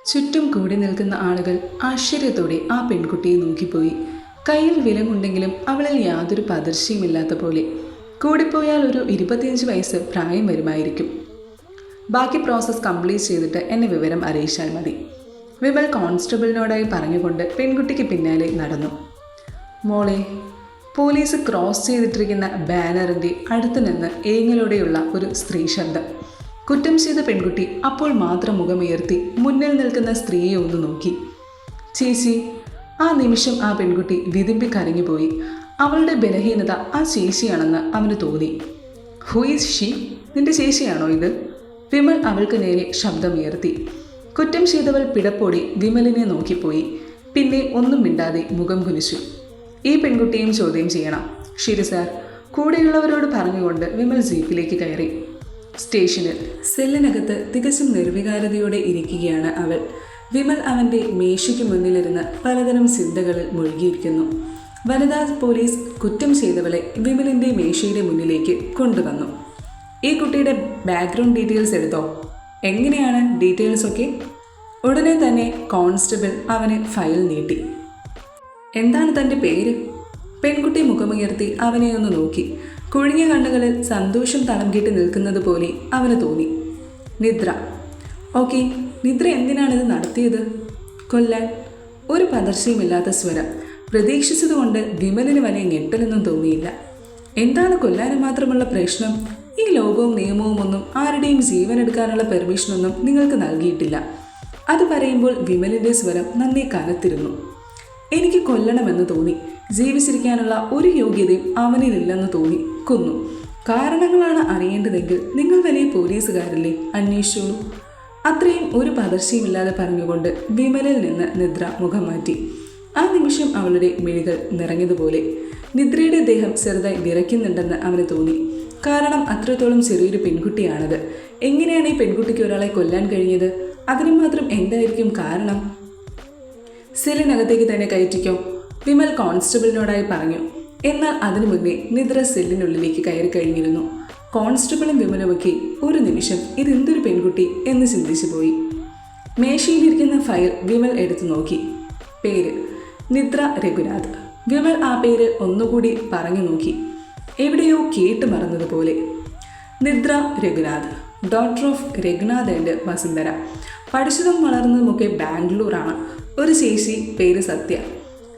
ചുറ്റും കൂടി നിൽക്കുന്ന ആളുകൾ ആശ്ചര്യത്തോടെ ആ പെൺകുട്ടിയെ നോക്കിപ്പോയി. കയ്യിൽ വിലങ്ങുണ്ടെങ്കിലും അവളിൽ യാതൊരു പതർച്ചയുമില്ലാത്ത പോലെ. കൂടിപ്പോയാൽ ഒരു 25 വയസ്സ് പ്രായം വരുമായിരിക്കും. ബാക്കി പ്രോസസ്സ് കംപ്ലീറ്റ് ചെയ്തിട്ട് എന്നെ വിവരം അറിയിച്ചാൽ മതി. വിമൽ കോൺസ്റ്റബിളിനോടായി പറഞ്ഞുകൊണ്ട് പെൺകുട്ടിക്ക് പിന്നാലെ നടന്നു. മോളെ, പോലീസ് ക്രോസ് ചെയ്തിട്ടിരിക്കുന്ന ബാനറിൻ്റെ അടുത്ത് നിന്ന് ഏങ്ങലോടെയുള്ള ഒരു സ്ത്രീ ശബ്ദം. കുറ്റം ചെയ്ത പെൺകുട്ടി അപ്പോൾ മാത്രം മുഖമുയർത്തി മുന്നിൽ നിൽക്കുന്ന സ്ത്രീയെ ഒന്ന് നോക്കി. ചേച്ചി. ആ നിമിഷം ആ പെൺകുട്ടി വിതുമ്പി കരഞ്ഞുപോയി. അവളുടെ ബലഹീനത ആ ചേച്ചിയാണെന്ന് അവന് തോന്നി. Who is she? നിന്റെ ചേച്ചിയാണോ ഇത്? വിമൽ അവൾക്ക് നേരെ ശബ്ദമുയർത്തി. കുറ്റം ചെയ്തവൾ പിടപ്പോടി വിമലിനെ നോക്കിപ്പോയി. പിന്നെ ഒന്നും മിണ്ടാതെ മുഖം കുനിച്ചു. ഈ പെൺകുട്ടിയും ചോദ്യം ചെയ്യണം. ശരി സാർ. കൂടെയുള്ളവരോട് പറഞ്ഞുകൊണ്ട് വിമൽ ജീപ്പിലേക്ക് കയറി. സ്റ്റേഷനിൽ സെല്ലിനകത്ത് തികച്ചും നിർവികാരതയോടെ ഇരിക്കുകയാണ് അവൾ. വിമൽ അവൻ്റെ മേശയ്ക്ക് മുന്നിലിരുന്ന് പലതരം ചിന്തകളിൽ മുഴുകിയിരിക്കുന്നു. വനിതാ പോലീസ് കുറ്റം ചെയ്തവളെ വിമലിൻ്റെ മേശയുടെ മുന്നിലേക്ക് കൊണ്ടുവന്നു. ഈ കുട്ടിയുടെ ബാക്ക്ഗ്രൗണ്ട് ഡീറ്റെയിൽസ് എടുത്തോ? എങ്ങനെയാണ് ഡീറ്റെയിൽസ് ഒക്കെ? ഉടനെ തന്നെ കോൺസ്റ്റബിൾ അവന് ഫയൽ നീട്ടി. എന്താണ് തൻ്റെ പേര്? പെൺകുട്ടി മുഖമുയർത്തി അവനെ ഒന്ന് നോക്കി. കുഴിഞ്ഞ കണ്ണുകളിൽ സന്തോഷം തളം കെട്ടി നിൽക്കുന്നത് പോലെ അവന് തോന്നി. നിദ്ര. ഓക്കെ, നിദ്ര എന്തിനാണിത് നടത്തിയത്? കൊല്ലാൻ. ഒരു പതർച്ചയുമില്ലാത്ത സ്വരം. പ്രതീക്ഷിച്ചതുകൊണ്ട് വിമലിന് വലിയ ഞെട്ടലൊന്നും തോന്നിയില്ല. എന്താണ് കൊല്ലാനും മാത്രമുള്ള പ്രശ്നം? ഈ ലോകവും നിയമവും ഒന്നും ആരുടെയും ജീവൻ എടുക്കാനുള്ള പെർമിഷനൊന്നും നിങ്ങൾക്ക് നൽകിയിട്ടില്ല. അത് പറയുമ്പോൾ വിമലിൻ്റെ സ്വരം നന്നേ കനത്തിരുന്നു. എനിക്ക് കൊല്ലണമെന്ന് തോന്നി. ജീവിച്ചിരിക്കാനുള്ള ഒരു യോഗ്യതയും അവനിലില്ലെന്ന് തോന്നി കൊന്നു. കാരണങ്ങളാണ് അറിയേണ്ടതെങ്കിൽ നിങ്ങൾ വലിയ പോലീസുകാരല്ലേ, അന്വേഷിച്ചോളൂ. അത്രയും ഒരു പതർച്ചയുമില്ലാതെ പറഞ്ഞുകൊണ്ട് വിമലിൽ നിന്ന് നിദ്ര മുഖം മാറ്റി. ആ നിമിഷം അവളുടെ മിഴികൾ നിറഞ്ഞതുപോലെ. നിദ്രയുടെ ദേഹം ചെറുതായി വിറയ്ക്കുന്നുണ്ടെന്ന് അവന് തോന്നി. കാരണം അത്രത്തോളം ചെറിയൊരു പെൺകുട്ടിയാണത്. എങ്ങനെയാണ് ഈ പെൺകുട്ടിക്ക് ഒരാളെ കൊല്ലാൻ കഴിഞ്ഞത്? അതിന് മാത്രം എന്തായിരിക്കും കാരണം? സെല്ലിനകത്തേക്ക് തന്നെ കയറ്റിക്കോ, വിമൽ കോൺസ്റ്റബിളിനോടായി പറഞ്ഞു. എന്നാൽ അതിനു മുന്നേ നിദ്ര സെല്ലിനുള്ളിലേക്ക് കയറി കഴിഞ്ഞിരുന്നു. കോൺസ്റ്റബിളും വിമലുമൊക്കെ ഒരു നിമിഷം ഇതെന്തൊരു പെൺകുട്ടി എന്ന് ചിന്തിച്ചു പോയി. മേശയിലിരിക്കുന്ന ഫയൽ വിമൽ എടുത്തു നോക്കി. പേര് നിദ്ര രഘുനാഥ്. വിമൽ ആ പേര് ഒന്നുകൂടി പറഞ്ഞു നോക്കി. എവിടെയോ കേട്ട് മറന്നതുപോലെ. നിദ്ര Raghunath, daughter of Raghunath and Vasundhara. പഠിച്ചതും വളർന്നതുമൊക്കെ ബാംഗ്ലൂരാണ്. ഒരു ചേച്ചി, പേര് സത്യ.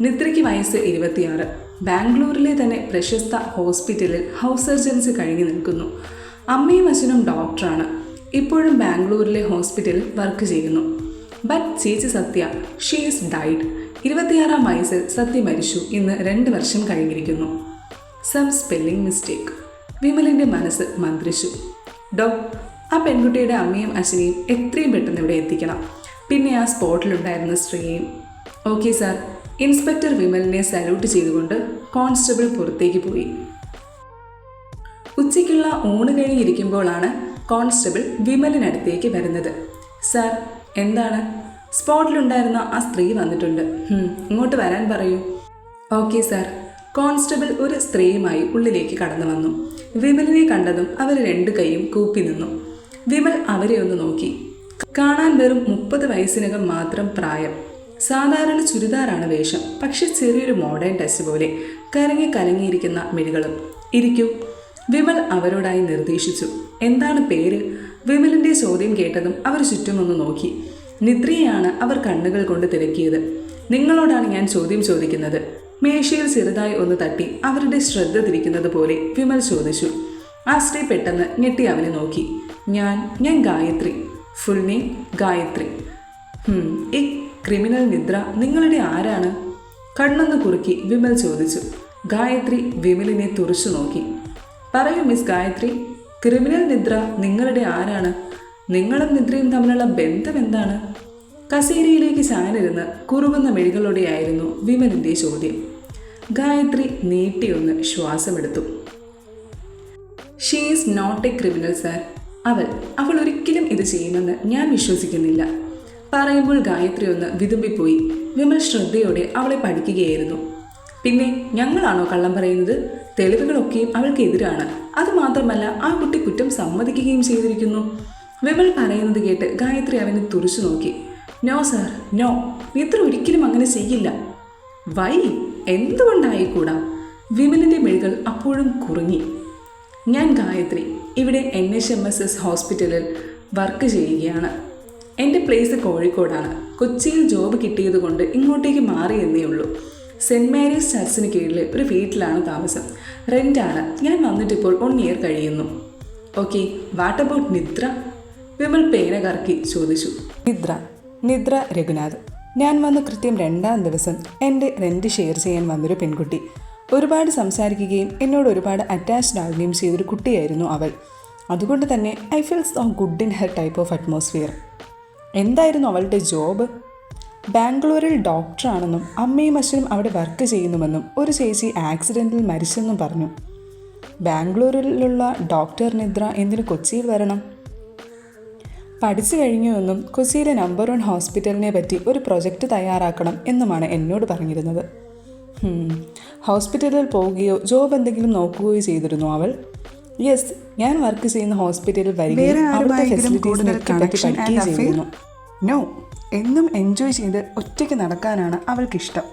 നിദ്രയ്ക്ക് വയസ്സ് 26. ബാംഗ്ലൂരിലെ തന്നെ പ്രശസ്ത ഹോസ്പിറ്റലിൽ ഹൗസ് സർജൻസി കഴിഞ്ഞു നിൽക്കുന്നു. അമ്മയും അച്ഛനും ഡോക്ടറാണ്. ഇപ്പോഴും ബാംഗ്ലൂരിലെ ഹോസ്പിറ്റലിൽ വർക്ക് ചെയ്യുന്നു. ബട്ട് ചേച്ചി സത്യ, ഷീ ഈസ് ഡൈഡ്. 26-ാം വയസ്സിൽ സത്യ മരിച്ചു. ഇന്ന് 2 വർഷം കഴിഞ്ഞിരിക്കുന്നു. Some spelling mistake. വിമലിൻ്റെ മനസ്സ് മന്ത്രിച്ചു. ആ പെൺകുട്ടിയുടെ അമ്മയും അച്ഛനെയും എത്രയും പെട്ടെന്ന് ഇവിടെ എത്തിക്കണം. പിന്നെ ആ സ്പോട്ടിലുണ്ടായിരുന്ന സ്ത്രീയെയും. Okay sir. ഇൻസ്പെക്ടർ വിമലിനെ സല്യൂട്ട് ചെയ്തുകൊണ്ട് കോൺസ്റ്റബിൾ പുറത്തേക്ക് പോയി. ഉച്ചയ്ക്കുള്ള ഊണ് കഴിഞ്ഞിരിക്കുമ്പോഴാണ് കോൺസ്റ്റബിൾ വിമലിനടുത്തേക്ക് വരുന്നത്. സാർ, എന്താണ്? സ്പോട്ടിലുണ്ടായിരുന്ന ആ സ്ത്രീ വന്നിട്ടുണ്ട്. ഇങ്ങോട്ട് വരാൻ പറയൂ. Okay sir. കോൺസ്റ്റബിൾ ഒരു സ്ത്രീയുമായി ഉള്ളിലേക്ക് കടന്നു വന്നു. വിമലിനെ കണ്ടതും അവർ 2 കൈയും കൂപ്പി നിന്നു. വിമൽ അവരെ ഒന്ന് നോക്കി. കാണാൻ വെറും 30 വയസ്സിനകം മാത്രം പ്രായം. സാധാരണ ചുരിദാറാണ് വേഷം. പക്ഷെ ചെറിയൊരു മോഡേൺ ടച്ച് പോലെ. കലങ്ങിയിരിക്കുന്ന മിഴികളും. ഇരിക്കൂ, വിമൽ അവരോടായി നിർദ്ദേശിച്ചു. എന്താണ് പേര്? വിമലിൻ്റെ ചോദ്യം കേട്ടതും അവർ ചുറ്റുമൊന്ന് നോക്കി. നിദ്രയെയാണ് അവർ കണ്ണുകൾ കൊണ്ട് തിരക്കിയത്. നിങ്ങളോടാണ് ഞാൻ ചോദ്യം ചോദിക്കുന്നത്. മേശയിൽ ചെറുതായി ഒന്ന് തട്ടി അവരുടെ ശ്രദ്ധ തിരിക്കുന്നത് പോലെ വിമൽ ചോദിച്ചു. ആ സ്ത്രീ പെട്ടെന്ന് ഞെട്ടി അവനെ നോക്കി. ഞാൻ ഗായത്രി. Full name Gayathri. ഈ ക്രിമിനൽ നിദ്ര നിങ്ങളുടെ ആരാണ്? കണ്ണൊന്ന് കുറുക്കി വിമൽ ചോദിച്ചു. ഗായത്രി വിമലിനെ തുറച്ചു നോക്കി. പറയൂ മിസ് ഗായത്രി, ക്രിമിനൽ നിദ്ര നിങ്ങളുടെ ആരാണ്? നിങ്ങളും നിദ്രയും തമ്മിലുള്ള ബന്ധം എന്താണ്? കസേരയിലേക്ക് ചാനിരുന്ന് കുറുകുന്ന മെഴികളോടെയായിരുന്നു വിമലിൻ്റെ ചോദ്യം. ഗായത്രി നീട്ടിയൊന്ന് ശ്വാസമെടുത്തു. She is not a criminal sir. അവൾ ഒരിക്കലും ഇത് ചെയ്യുമെന്ന് ഞാൻ വിശ്വസിക്കുന്നില്ല. പറയുമ്പോൾ ഗായത്രി ഒന്ന് വിതുമ്പിപ്പോയി. വിമൽ ശ്രദ്ധയോടെ അവളെ പഠിക്കുകയായിരുന്നു. പിന്നെ ഞങ്ങളാണോ കള്ളം പറയുന്നത്? തെളിവുകളൊക്കെയും അവൾക്കെതിരാണ്. അതുമാത്രമല്ല, ആ കുട്ടി കുറ്റം സമ്മതിക്കുകയും ചെയ്തിരിക്കുന്നു. വിമൽ പറയുന്നത് കേട്ട് ഗായത്രി അവനെ തുറച്ചു നോക്കി. No sir, no. നിദ്ര ഒരിക്കലും അങ്ങനെ ചെയ്യില്ല. വൈ? എന്തുകൊണ്ടായിക്കൂടാ? വിമലിൻ്റെ മിഴികൾ അപ്പോഴും കുറുങ്ങി. ഞാൻ ഗായത്രി, ഇവിടെ NHMSS ഹോസ്പിറ്റലിൽ വർക്ക് ചെയ്യുകയാണ്. എൻ്റെ പ്ലേസ് കോഴിക്കോടാണ്. കൊച്ചിയിൽ ജോബ് കിട്ടിയത് കൊണ്ട് ഇങ്ങോട്ടേക്ക് മാറിയെന്നേ ഉള്ളൂ. സെൻറ് മേരീസ് ചർച്ചിന് കീഴിൽ ഒരു വീട്ടിലാണ് താമസം. റെൻ്റാണ്. ഞാൻ വന്നിട്ടിപ്പോൾ 1 ഇയർ കഴിയുന്നു. ഓക്കെ, വാട്ട് അബൌട്ട് നിദ്ര? വിമൽ പേന കറക്കി ചോദിച്ചു. നിദ്ര രഘുനാഥ്. ഞാൻ വന്ന് കൃത്യം 2-ാം ദിവസം എൻ്റെ റെൻ്റ് ഷെയർ ചെയ്യാൻ വന്നൊരു പെൺകുട്ടി. ഒരുപാട് സംസാരിക്കുകയും എന്നോട് ഒരുപാട് അറ്റാച്ച്ഡ് ആവുകയും ചെയ്തൊരു കുട്ടിയായിരുന്നു അവൾ. അതുകൊണ്ട് തന്നെ I feel so good in her type of atmosphere. എന്തായിരുന്നു അവളുടെ ജോബ്? ബാംഗ്ലൂരിൽ ഡോക്ടറാണെന്നും അമ്മയും അച്ഛനും അവിടെ വർക്ക് ചെയ്യുന്നുവെന്നും ഒരു ചേച്ചി ആക്സിഡൻറ്റിൽ മരിച്ചെന്നും പറഞ്ഞു. ബാംഗ്ലൂരിലുള്ള ഡോക്ടർ നിദ്ര എന്തിന് കൊച്ചിയിൽ വരണം? പഠിച്ചു കഴിഞ്ഞുവെന്നും കൊച്ചിയിലെ നമ്പർ 1 ഹോസ്പിറ്റലിനെ പറ്റി ഒരു പ്രൊജക്റ്റ് തയ്യാറാക്കണം എന്നുമാണ് എന്നോട് പറഞ്ഞിരുന്നത്. ഹോസ്പിറ്റലിൽ പോവുകയോ ജോബ് എന്തെങ്കിലും നോക്കുകയോ ചെയ്തിരുന്നു അവൾ? യെസ്, ഞാൻ വർക്ക് ചെയ്യുന്ന ഹോസ്പിറ്റലിൽ വരികയും അവിടുത്തെ ഫെസിലിറ്റീസിനെ പറ്റി പഠിക്കുകയും ചെയ്തിരുന്നു. നോ, എന്നും എൻജോയ് ചെയ്ത് ഒറ്റയ്ക്ക് നടക്കാനാണ് അവൾക്കിഷ്ടം.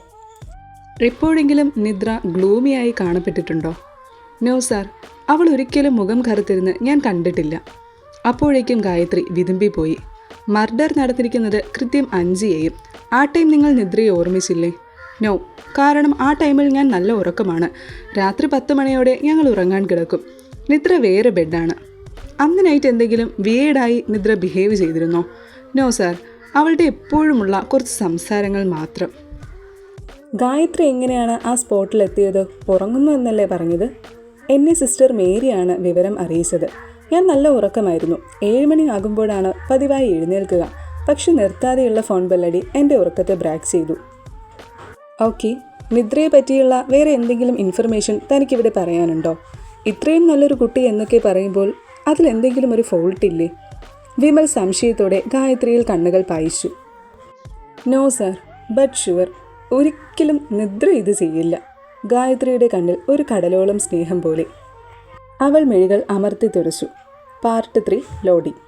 എപ്പോഴെങ്കിലും നിദ്ര ഗ്ലൂമിയായി കാണപ്പെട്ടിട്ടുണ്ടോ? നോ സാർ, അവൾ ഒരിക്കലും മുഖം കറുത്തിരുന്ന് ഞാൻ കണ്ടിട്ടില്ല. അപ്പോഴേക്കും ഗായത്രി വിതുമ്പിപ്പോയി. മർഡർ നടന്നിരിക്കുന്നത് കൃത്യം 5 AM. ആ ടൈം നിങ്ങൾ നിദ്രയെ ഓർമ്മിച്ചില്ലേ? നോ, കാരണം ആ ടൈമിൽ ഞാൻ നല്ല ഉറക്കമാണ്. രാത്രി 10 മണിയോടെ ഞങ്ങൾ ഉറങ്ങാൻ കിടക്കും. നിദ്ര വേറെ ബെഡാണ്. അന്ന് നൈറ്റ് എന്തെങ്കിലും വിയേഡായി നിദ്ര ബിഹേവ് ചെയ്തിരുന്നോ? നോ സാർ, അവളുടെ എപ്പോഴുമുള്ള കുറച്ച് സംസാരങ്ങൾ മാത്രം. ഗായത്രി എങ്ങനെയാണ് ആ സ്പോട്ടിലെത്തിയത്? ഉറങ്ങുന്നു എന്നല്ലേ പറഞ്ഞത്? എന്നെ സിസ്റ്റർ മേരിയാണ് വിവരം അറിയിച്ചത്. ഞാൻ നല്ല ഉറക്കമായിരുന്നു. 7 മണി ആകുമ്പോഴാണ് പതിവായി എഴുന്നേൽക്കുക. പക്ഷെ നിർത്താതെയുള്ള ഫോൺ ബെല്ലടി എൻ്റെ ഉറക്കത്തെ ബ്രേക്ക് ചെയ്തു. ഓക്കെ, നിദ്രയെ പറ്റിയുള്ള വേറെ എന്തെങ്കിലും ഇൻഫർമേഷൻ തനിക്കിവിടെ പറയാനുണ്ടോ? ഇത്രയും നല്ലൊരു കുട്ടി എന്നൊക്കെ പറയുമ്പോൾ അതിലെന്തെങ്കിലും ഒരു ഫോൾട്ട് ഇല്ലേ? വിമൽ സംശയത്തോടെ ഗായത്രിയിൽ കണ്ണുകൾ പായിച്ചു. നോ സാർ, ബട്ട് ഷുവർ, ഒരിക്കലും നിദ്ര ഇത് ചെയ്യില്ല. ഗായത്രിയുടെ കണ്ണിൽ ഒരു കടലോളം സ്നേഹം പോലെ. അവൾ മിഴികൾ അമർത്തി തുറച്ചു. Part 3 loading.